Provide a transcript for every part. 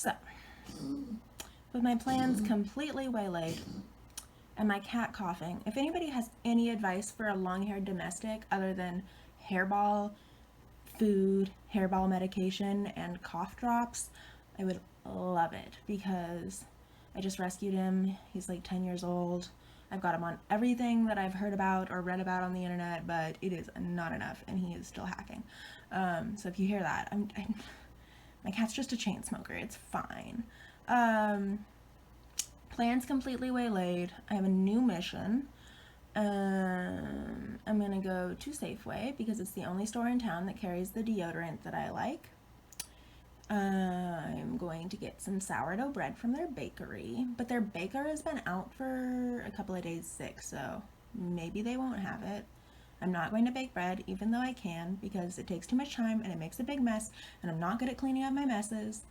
So, with my plans completely waylaid and my cat coughing, if anybody has any advice for a long-haired domestic other than hairball food, hairball medication, and cough drops, I would love it, because I just rescued him. He's like 10 years old. I've got him on everything that I've heard about or read about on the internet, but it is not enough, and he is still hacking. So if you hear that, my cat's just a chain smoker. It's fine. Plans completely waylaid. I have a new mission. I'm gonna go to Safeway because it's the only store in town that carries the deodorant that I like. I'm going to get some sourdough bread from their bakery, but their baker has been out for a couple of days sick, so maybe they won't have it. I'm not going to bake bread, even though I can, because it takes too much time and it makes a big mess, and I'm not good at cleaning up my messes.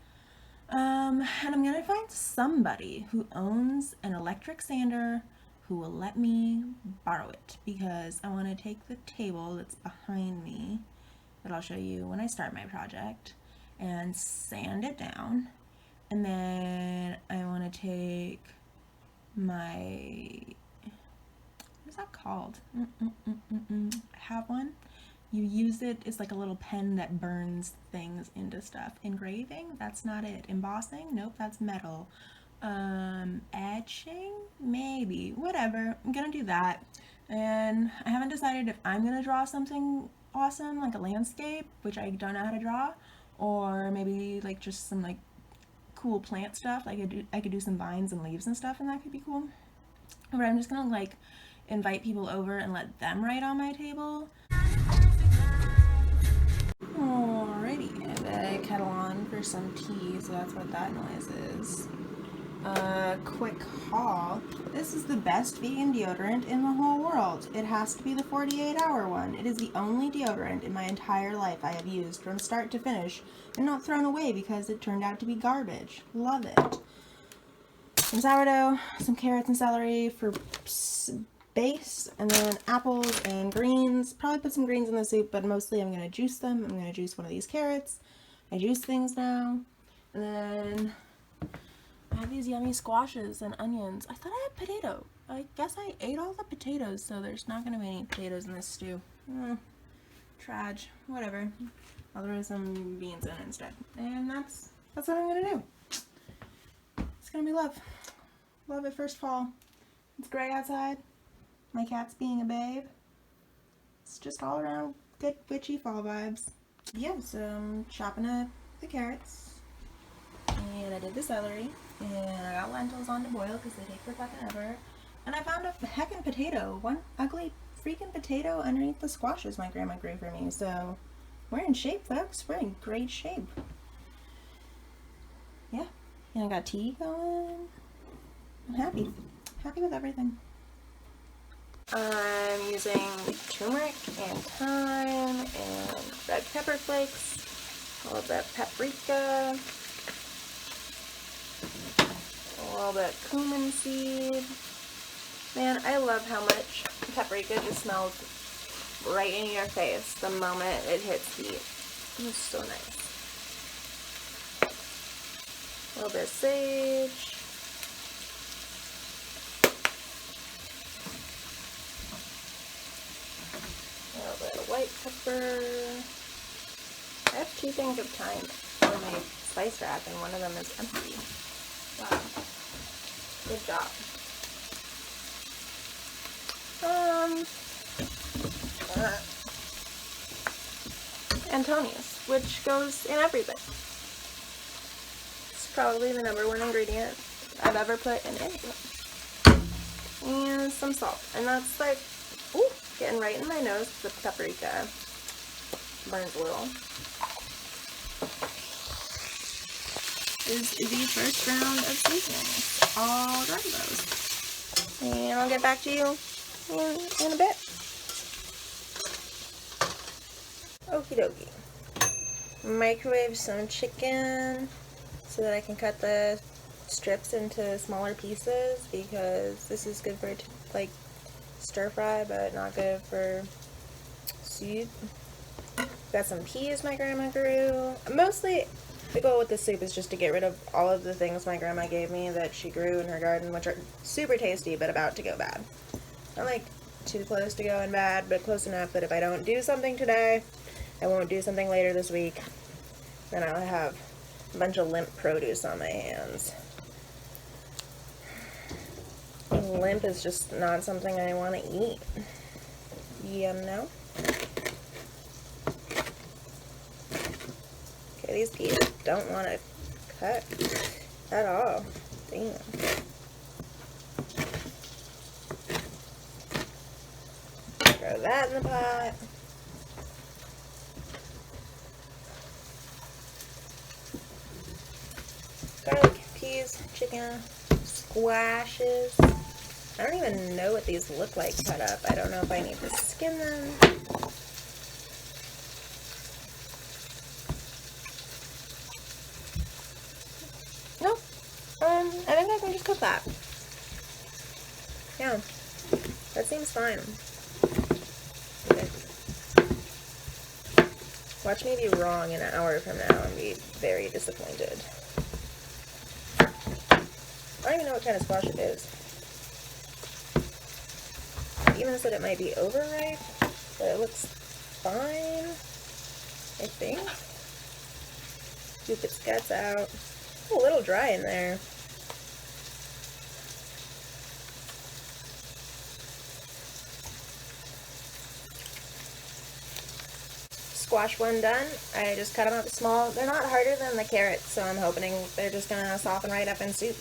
And I'm gonna find somebody who owns an electric sander who will let me borrow it, because I want to take the table that's behind me, that I'll show you when I start my project, and sand it down. And then I want to take my, what is that called? I have one. You use it, it's like a little pen that burns things into stuff. Engraving? That's not it. Embossing? Nope, that's metal. Etching? Maybe. Whatever. I'm gonna do that. And I haven't decided if I'm gonna draw something awesome, like a landscape, which I don't know how to draw, or maybe like just some like cool plant stuff. I could do some vines and leaves and stuff, and that could be cool. But I'm just gonna like invite people over and let them write on my table. Alrighty, I have a kettle on for some tea, so that's what that noise is. Quick haul. This is the best vegan deodorant in the whole world. It has to be the 48-hour one. It is the only deodorant in my entire life I have used from start to finish and not thrown away because it turned out to be garbage. Love it. Some sourdough, some carrots and celery for base, and then apples and greens. Probably put some greens in the soup, but mostly I'm going to juice them. I'm going to juice one of these carrots. I juice things now. And then I have these yummy squashes and onions. I thought I had potato. I guess I ate all the potatoes, so there's not going to be any potatoes in this stew. Trage. Whatever. I'll throw some beans in instead. And that's what I'm going to do. It's going to be love. Love at first fall. It's gray outside. My cat's being a babe. It's just all around good witchy fall vibes. Yeah, so I'm chopping up the carrots. And I did the celery. And I got lentils on to boil because they take for fucking ever. And I found a heckin' potato. One ugly freaking potato underneath the squashes my grandma grew for me. So we're in shape, folks. We're in great shape. Yeah. And I got tea going. I'm happy. Happy with everything. I'm using turmeric and thyme and red pepper flakes, a little bit of paprika, a little bit of cumin seed. Man, I love how much paprika just smells right in your face the moment it hits heat. It's so nice. A little bit of sage. White pepper. I have 2 things of thyme in my spice rack, and one of them is empty. Wow. Good job. Antonius, which goes in everything. It's probably the #1 ingredient I've ever put in anything. And some salt. And that's like, ooh, getting right in my nose. The paprika burns a little. Is the first round of seasonings. All dry those. And I'll get back to you in a bit. Okie dokie. Microwave some chicken so that I can cut the strips into smaller pieces, because this is good for like stir fry, but not good for soup. Got some peas my grandma grew. Mostly, The goal with this soup is just to get rid of all of the things my grandma gave me that she grew in her garden, which are super tasty, but about to go bad. Not like too close to going bad, but close enough that if I don't do something today, I won't do something later this week, then I'll have a bunch of limp produce on my hands. Limp is just not something I want to eat. You know? Okay, these peas don't want to cut at all. Damn. Throw that in the pot. Garlic, peas, chicken, squashes. I don't even know what these look like cut up. I don't know if I need to skin them. Nope. I think I can just cook that. Yeah. That seems fine. Okay. Watch me be wrong in an hour from now and be very disappointed. I don't even know what kind of squash it is. Even said it might be overripe, but it looks fine, I think. Scoop its guts out. A little dry in there. Squash one done. I just cut them up small. They're not harder than the carrots, so I'm hoping they're just gonna soften right up in soup.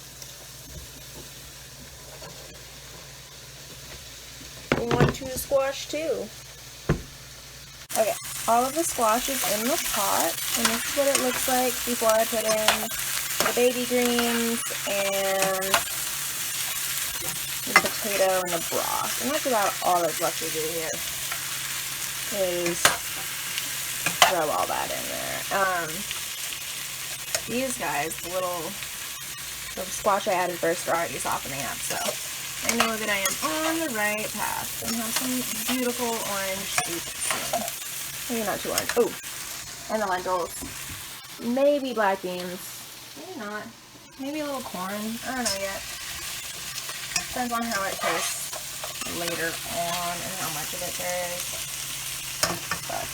One, two squash too. Okay, all of the squash is in the pot, and this is what it looks like before I put in the baby greens and the potato and the broth. And that's about all that's left to do here, is throw all that in there. These guys, the squash I added first are already softening up, so I know that I am on the right path and have some beautiful orange soup soon. Maybe not too orange. Oh, and the lentils. Maybe black beans. Maybe not. Maybe a little corn. I don't know yet. Depends on how it tastes later on and how much of it there is. But,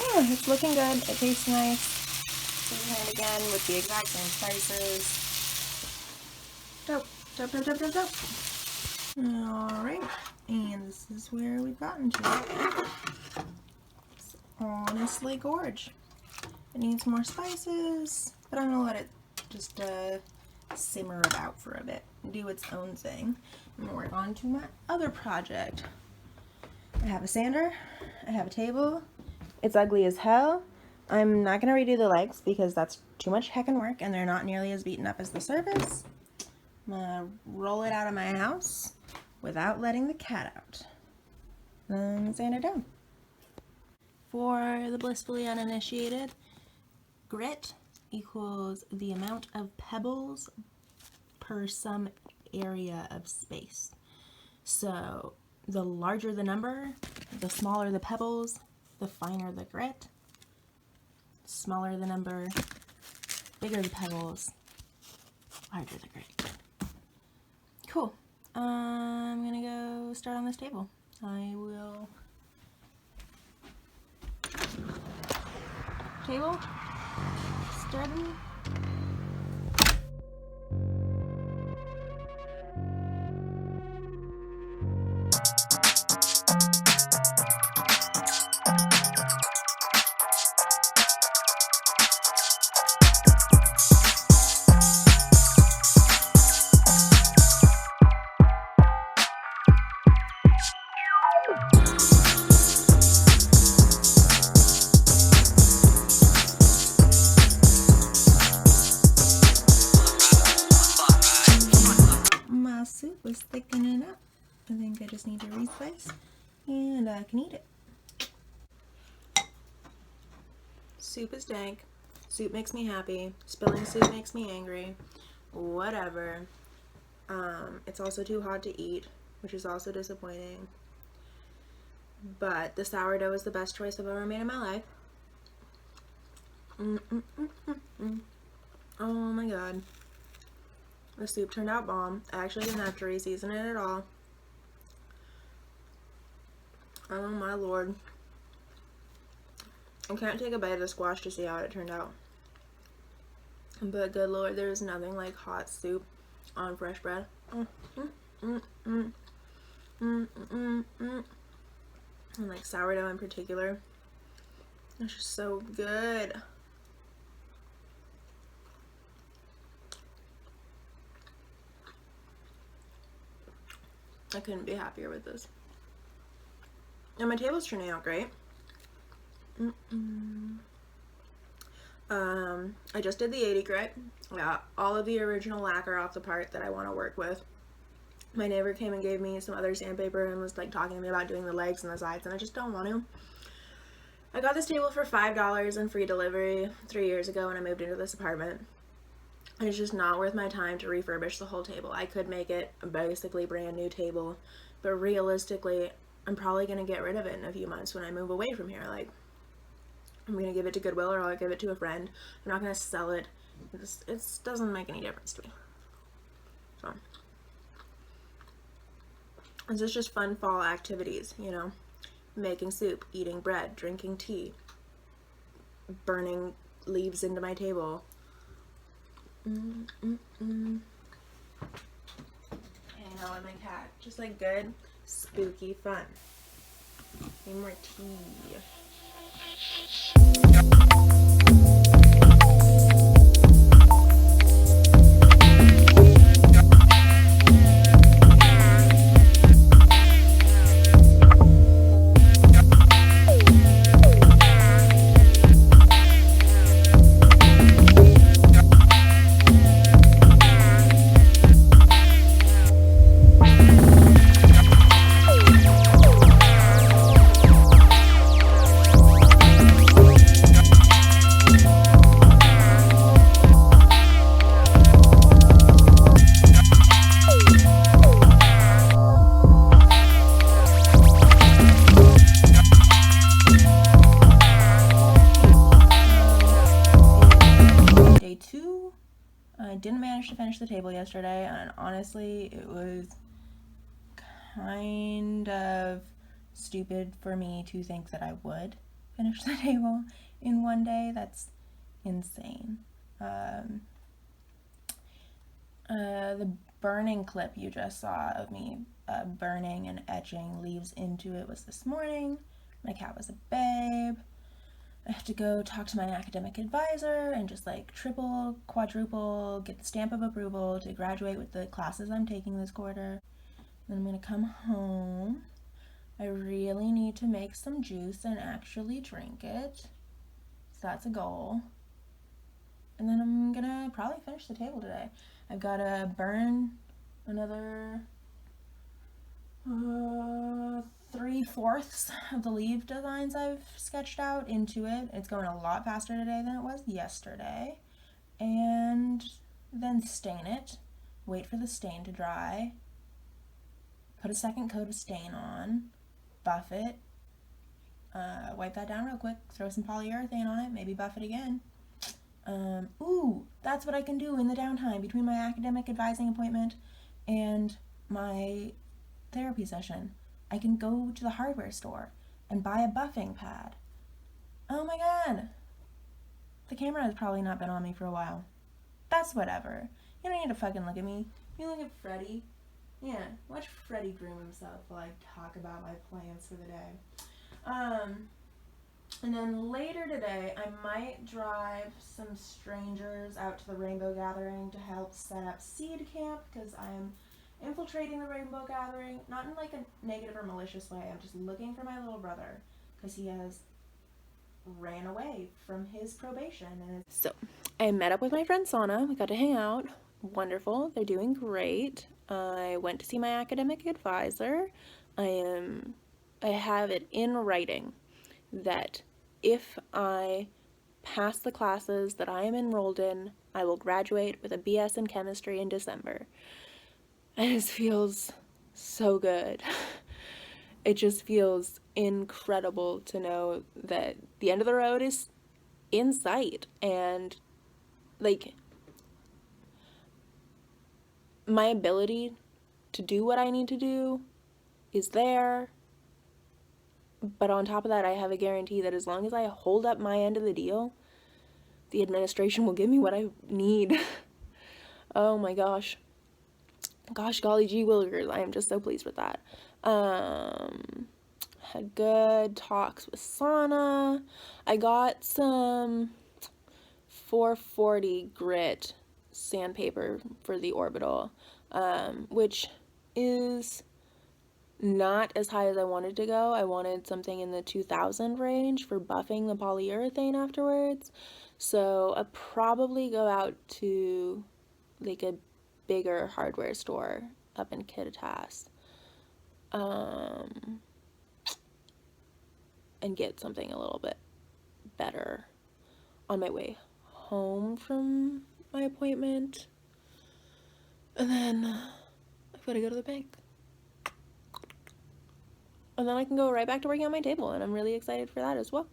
yeah, it's looking good. It tastes nice. Seasoned again with the exact same spices. Dope. Dope, dope, dope, dope, dope. Alright, and this is where we've gotten to. It's honestly gorge. It needs more spices, but I'm gonna let it just simmer about for a bit and do its own thing. I'm gonna work on to my other project. I have a sander, I have a table. It's ugly as hell. I'm not gonna redo the legs because that's too much heckin' work and they're not nearly as beaten up as the surface. I'm gonna roll it out of my house without letting the cat out. And sand it down. For the blissfully uninitiated, grit equals the amount of pebbles per some area of space. So the larger the number, the smaller the pebbles, the finer the grit. Smaller the number, bigger the pebbles, larger the grit. Cool. I'm gonna go start on this table. I will table starting. Soup was thickening up. I think I just need to respice and I can eat it. Soup is dank. Soup makes me happy. Spilling soup makes me angry. Whatever. It's also too hot to eat, which is also disappointing. But the sourdough is the best choice I've ever made in my life. Oh my god. The soup turned out bomb. I actually didn't have to re-season it at all. Oh my lord. I can't take a bite of the squash to see how it turned out. But good lord, there's nothing like hot soup on fresh bread. And like sourdough in particular. It's just so good. I couldn't be happier with this. And my table's turning out great. I just did the 80 grit. I got all of the original lacquer off the part that I want to work with. My neighbor came and gave me some other sandpaper and was like talking to me about doing the legs and the sides, and I just don't want to. I got this table for $5 and free delivery 3 years ago when I moved into this apartment. It's just not worth my time to refurbish the whole table. I could make it a basically brand new table, but realistically, I'm probably going to get rid of it in a few months when I move away from here. Like, I'm going to give it to Goodwill or I'll give it to a friend. I'm not going to sell it. It doesn't make any difference to me. So, this is just fun fall activities, you know? Making soup, eating bread, drinking tea, burning leaves into my table. Hanging out with my cat. Just like good, spooky fun. Need more tea. Didn't manage to finish the table yesterday, and honestly it was kind of stupid for me to think that I would finish the table in one day. That's insane. The burning clip you just saw of me burning and etching leaves into it was this morning. My cat was a babe. I have to go talk to my academic advisor and just like triple, quadruple, get the stamp of approval to graduate with the classes I'm taking this quarter. Then I'm gonna come home. I really need to make some juice and actually drink it. So that's a goal. And then I'm gonna probably finish the table today. I've gotta burn another 3/4 of the leaf designs I've sketched out into it. It's going a lot faster today than it was yesterday. And then stain it, wait for the stain to dry, put a second coat of stain on, buff it, wipe that down real quick, throw some polyurethane on it, maybe buff it again. Ooh, that's what I can do in the downtime between my academic advising appointment and my therapy session. I can go to the hardware store and buy a buffing pad. Oh my god! The camera has probably not been on me for a while. That's whatever. You don't need to fucking look at me. You look at Freddy. Yeah, watch Freddy groom himself while I talk about my plans for the day. And then later today, I might drive some strangers out to the Rainbow Gathering to help set up seed camp, because I'm infiltrating the Rainbow Gathering, not in like a negative or malicious way. I'm just looking for my little brother, because he has ran away from his probation. And so I met up with my friend Sana. We got to hang out. Wonderful. They're doing great. I went to see my academic advisor. I have it in writing that if I pass the classes that I am enrolled in, I will graduate with a BS in chemistry in December. And it feels so good. It just feels incredible to know that the end of the road is in sight, and like my ability to do what I need to do is there. But on top of that, I have a guarantee that as long as I hold up my end of the deal, the administration will give me what I need. Oh my gosh. Gosh golly gee willikers, I am just so pleased with that. Had good talks with Sana. I got some 440 grit sandpaper for the orbital, which is not as high as I wanted to go. I wanted something in the 2000 range for buffing the polyurethane afterwards. So I'll probably go out to like a bigger hardware store up in Kittitas and get something a little bit better on my way home from my appointment. And then I've got to go to the bank. And then I can go right back to working on my table, and I'm really excited for that as well.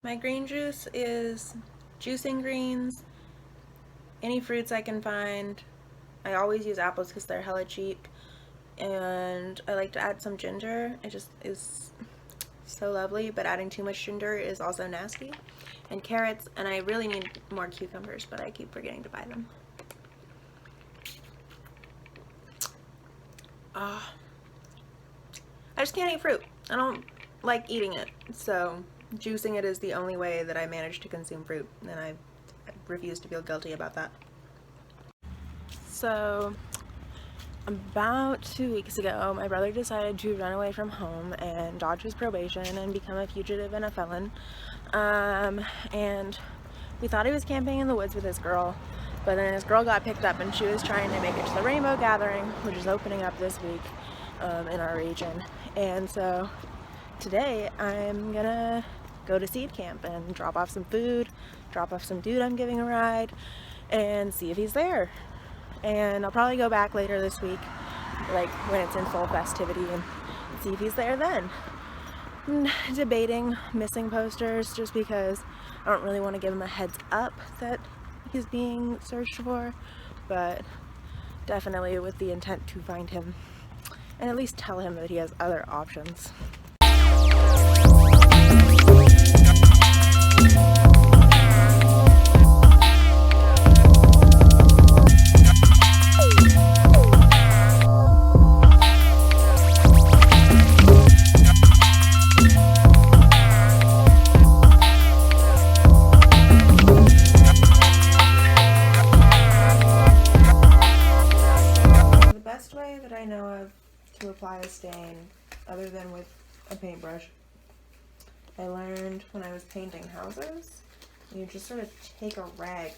My green juice is juicing greens, any fruits I can find. I always use apples because they're hella cheap, and I like to add some ginger. It just is so lovely, but adding too much ginger is also nasty. And carrots, and I really need more cucumbers, but I keep forgetting to buy them. I just can't eat fruit. I don't like eating it, so juicing it is the only way that I manage to consume fruit, and I refuse to feel guilty about that. So about 2 weeks ago, my brother decided to run away from home and dodge his probation and become a fugitive and a felon. And we thought he was camping in the woods with his girl, but then his girl got picked up and she was trying to make it to the Rainbow Gathering, which is opening up this week in our region. And so today I'm gonna go to seed camp and drop off some food, drop off some dude I'm giving a ride, and see if he's there. And I'll probably go back later this week, like when it's in full festivity, and see if he's there then. I'm debating missing posters just because I don't really want to give him a heads up that he's being searched for, but definitely with the intent to find him and at least tell him that he has other options. I know of to apply a stain other than with a paintbrush, I learned when I was painting houses. You just sort of take a rag,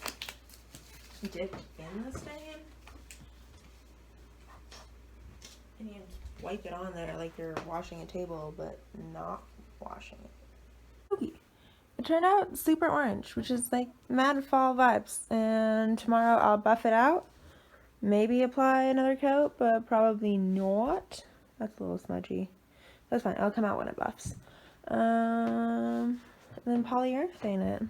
dip in the stain, and you wipe it on there like you're washing a table, but not washing it. Okay. It turned out super orange, which is like mad fall vibes, and tomorrow I'll buff it out. Maybe apply another coat, but probably not. That's a little smudgy. That's fine. I'll come out when it buffs. And then polyurethane it.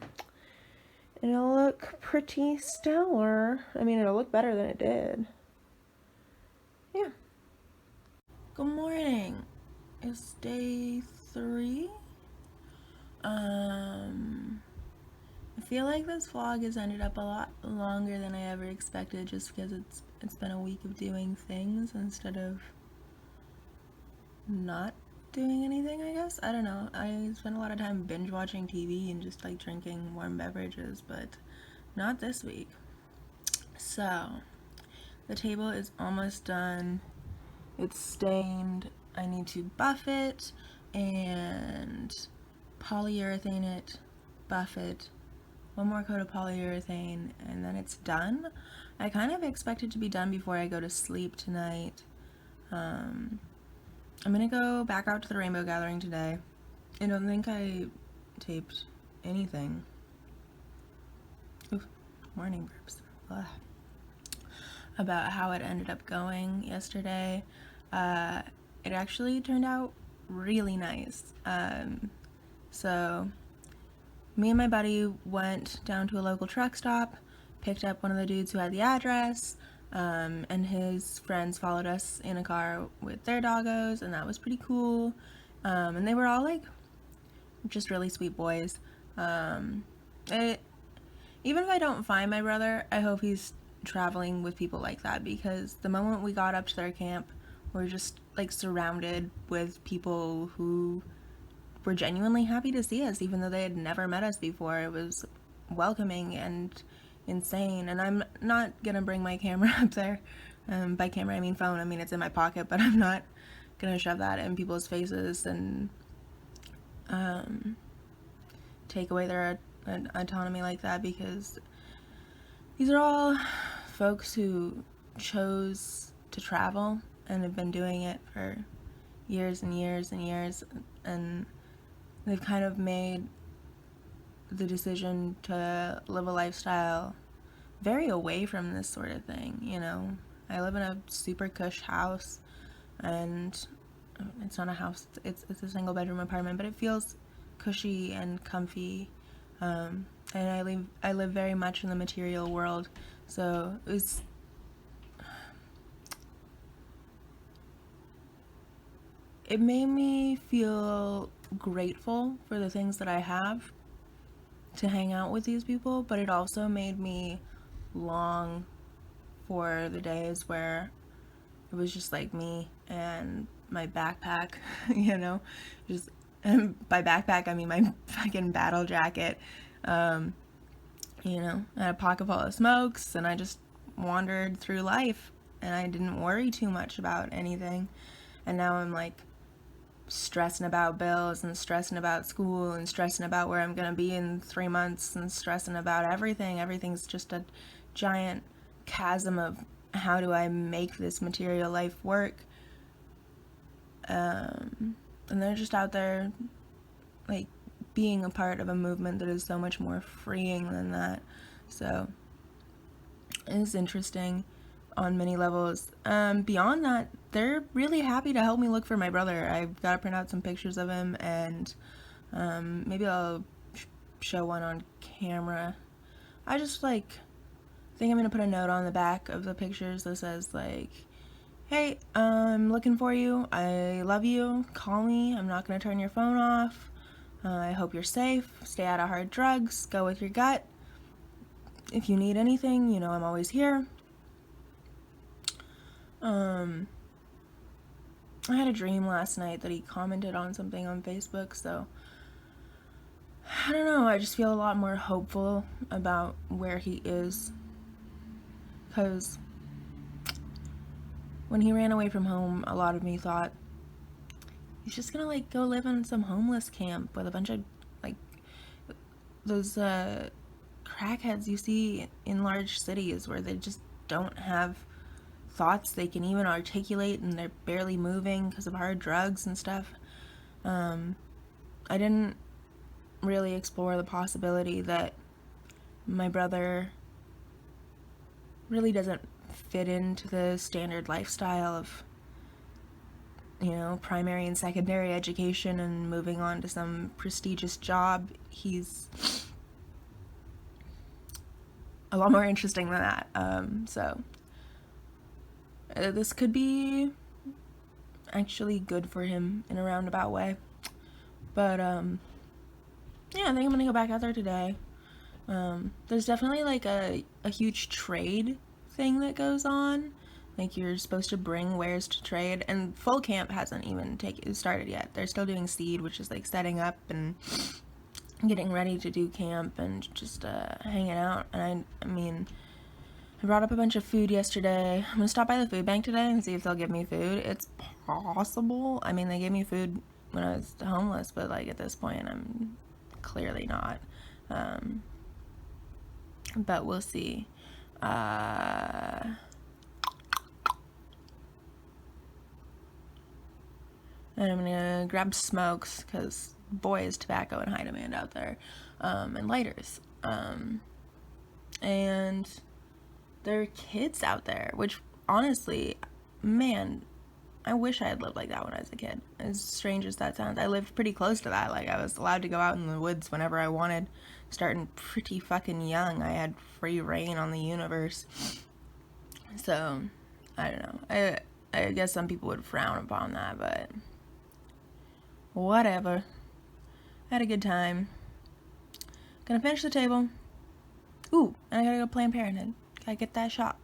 And it'll look pretty stellar. I mean, it'll look better than it did. Yeah. Good morning. It's day 3. I feel like this vlog has ended up a lot longer than I ever expected, just because it's been a week of doing things instead of not doing anything, I guess. I don't know. I spent a lot of time binge watching TV and just like drinking warm beverages, but not this week. So, the table is almost done. It's stained. I need to buff it and polyurethane it, buff it, one more coat of polyurethane, and then it's done. I kind of expect it to be done before I go to sleep tonight. I'm gonna go back out to the rainbow gathering today. I don't think I taped anything. Oof, morning burps. Ugh. About how it ended up going yesterday. It actually turned out really nice. So me and my buddy went down to a local truck stop, picked up one of the dudes who had the address, and his friends followed us in a car with their doggos, and that was pretty cool. And they were all like just really sweet boys. Even if I don't find my brother, I hope he's traveling with people like that, because the moment we got up to their camp, we're just like surrounded with people who were genuinely happy to see us, even though they had never met us before. It was welcoming and insane. And I'm not gonna bring my camera up there. By camera I mean phone. I mean, it's in my pocket, but I'm not gonna shove that in people's faces and take away their autonomy like that, because these are all folks who chose to travel and have been doing it for years and years and years, and they've kind of made the decision to live a lifestyle very away from this sort of thing, you know. I live in a super cush house, and it's not a house, it's a single bedroom apartment, but it feels cushy and comfy, and I live very much in the material world, so it made me feel grateful for the things that I have to hang out with these people, but it also made me long for the days where it was just like me and my backpack, you know, just, and by backpack I mean my fucking battle jacket, you know, and a pocket full of smokes, and I just wandered through life and I didn't worry too much about anything. And now I'm like stressing about bills and stressing about school and stressing about where I'm gonna be in 3 months and stressing about everything. Everything's just a giant chasm of how do I make this material life work. And they're just out there like being a part of a movement that is so much more freeing than that. So it's interesting on many levels. Beyond that, they're really happy to help me look for my brother. I've got to print out some pictures of him, and maybe I'll show one on camera. I just like think I'm gonna put a note on the back of the pictures that says like, hey, I'm looking for you, I love you, call me, I'm not gonna turn your phone off, I hope you're safe, stay out of hard drugs, go with your gut, if you need anything, you know I'm always here. I had a dream last night that he commented on something on Facebook, so I don't know, I just feel a lot more hopeful about where he is, because when he ran away from home, a lot of me thought he's just gonna like go live in some homeless camp with a bunch of like those crackheads you see in large cities where they just don't have thoughts they can even articulate, and they're barely moving because of hard drugs and stuff. I didn't really explore the possibility that my brother really doesn't fit into the standard lifestyle of, you know, primary and secondary education and moving on to some prestigious job. He's a lot more interesting than that. So this could be actually good for him in a roundabout way. But yeah, I think I'm gonna go back out there today. There's definitely like a huge trade thing that goes on Like, you're supposed to bring wares to trade, and full camp hasn't even started yet. They're still doing seed, which is like setting up and getting ready to do camp and just hanging out. And I mean, I brought up a bunch of food yesterday. I'm gonna stop by the food bank today and see if they'll give me food. It's possible. I mean, they gave me food when I was homeless, but like at this point, I'm clearly not. But we'll see. And I'm gonna grab smokes, because boy is tobacco in high demand out there, and lighters. And there are kids out there, which honestly, man, I wish I had lived like that when I was a kid. As strange as that sounds, I lived pretty close to that. Like, I was allowed to go out in the woods whenever I wanted. Starting pretty fucking young, I had free reign on the universe. So, I don't know. I guess some people would frown upon that, but whatever. Had a good time. Gonna finish the table. Ooh, and I gotta go Planned Parenthood. Gotta get that shot.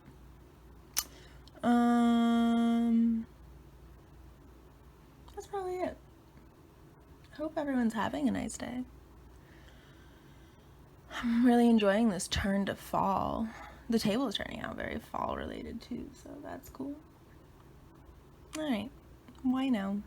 That's probably it. I hope everyone's having a nice day. I'm really enjoying this turn to fall. The table is turning out very fall related too, so that's cool. Alright, why now?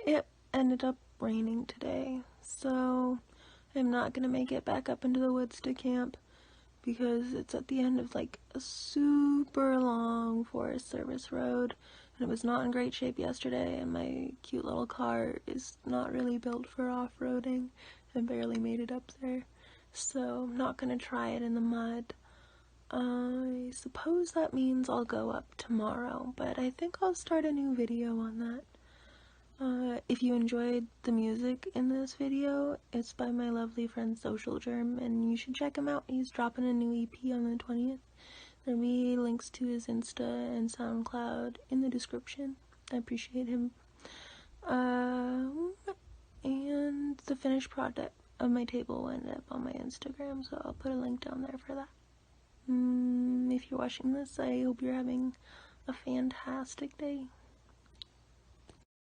It ended up raining today, so I'm not gonna make it back up into the woods to camp, because it's at the end of like a super long Forest Service road, and it was not in great shape yesterday, and my cute little car is not really built for off-roading and barely made it up there, so I'm not gonna try it in the mud. I suppose that means I'll go up tomorrow, but I think I'll start a new video on that. If you enjoyed the music in this video, it's by my lovely friend Social Germ, and you should check him out. He's dropping a new EP on the 20th. There'll be links to his Insta and SoundCloud in the description. I appreciate him. And the finished product of my table will end up on my Instagram, so I'll put a link down there for that. If you're watching this, I hope you're having a fantastic day.